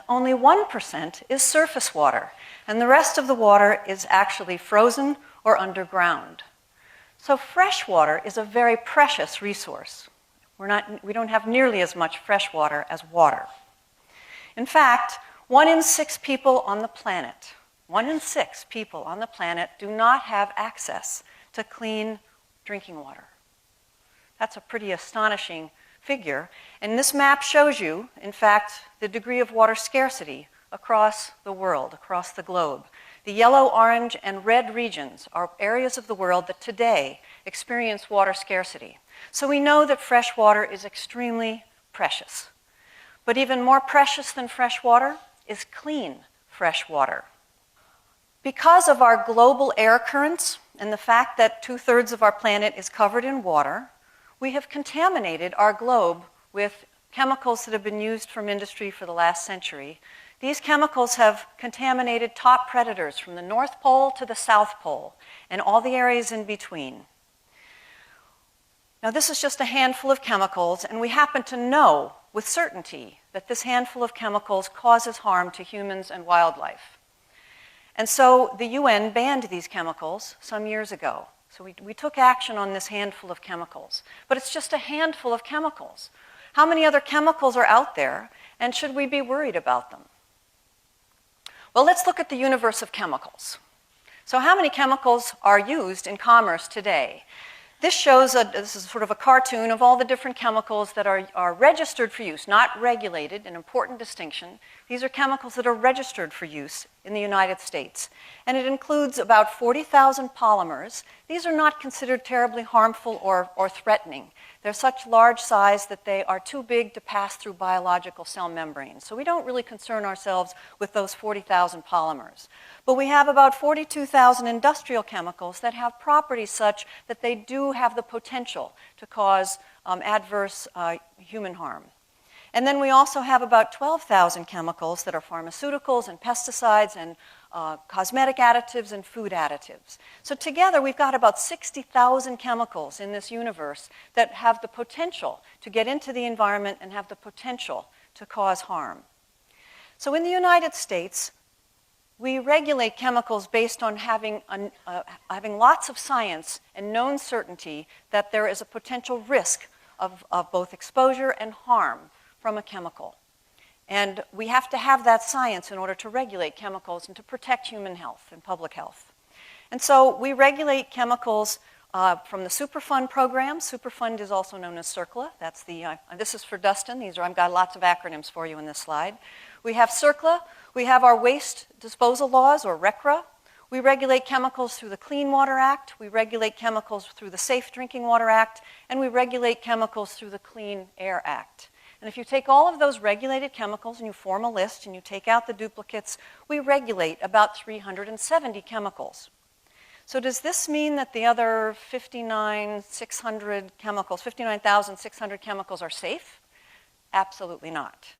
only 1% is surface water, and the rest of the water is actually frozen or underground. So fresh water is a very precious resource. We don't have nearly as much fresh water as water. In fact, 1 in 6 people on the planet, 1 in 6 people on the planet do not have access to clean drinking water. That's a pretty astonishing figure. And this map shows you, in fact, the degree of water scarcity across the world, across the globe. The yellow, orange, and red regions are areas of the world that today experience water scarcity. So we know that fresh water is extremely precious. But even more precious than fresh water is clean fresh water. Because of our global air currents and the fact that 2/3 of our planet is covered in water, we have contaminated our globe with chemicals that have been used from industry for the last century. These chemicals have contaminated top predators from the North Pole to the South Pole and all the areas in between. Now, this is just a handful of chemicals, and we happen to know with certainty that this handful of chemicals causes harm to humans and wildlife. And so the UN banned these chemicals some years ago. So we took action on this handful of chemicals. But it's just a handful of chemicals. How many other chemicals are out there, and should we be worried about them? Well, let's look at the universe of chemicals. So how many chemicals are used in commerce today? This shows, this is sort of a cartoon of all the different chemicals that are registered for use, not regulated, an important distinction. These are chemicals that are registered for use in the United States. And it includes about 40,000 polymers. These are not considered terribly harmful or threatening. They're such large size that they are too big to pass through biological cell membranes. So we don't really concern ourselves with those 40,000 polymers. But we have about 42,000 industrial chemicals that have properties such that they do have the potential to cause adverse human harm. And then we also have about 12,000 chemicals that are pharmaceuticals and pesticides and cosmetic additives and food additives. So together we've got about 60,000 chemicals in this universe that have the potential to get into the environment and have the potential to cause harm. So in the United States, we regulate chemicals based on having lots of science and known certainty that there is a potential risk of both exposure and harm from a chemical. And we have to have that science in order to regulate chemicals and to protect human health and public health. And so we regulate chemicals from the Superfund program. Superfund is also known as CERCLA. That's this is for Dustin. I've got lots of acronyms for you in this slide. We have CERCLA. We have our waste disposal laws, or RCRA. We regulate chemicals through the Clean Water Act. We regulate chemicals through the Safe Drinking Water Act. And we regulate chemicals through the Clean Air Act. And if you take all of those regulated chemicals and you form a list and you take out the duplicates, we regulate about 370 chemicals. So does this mean that the other 59,600 chemicals are safe? Absolutely not.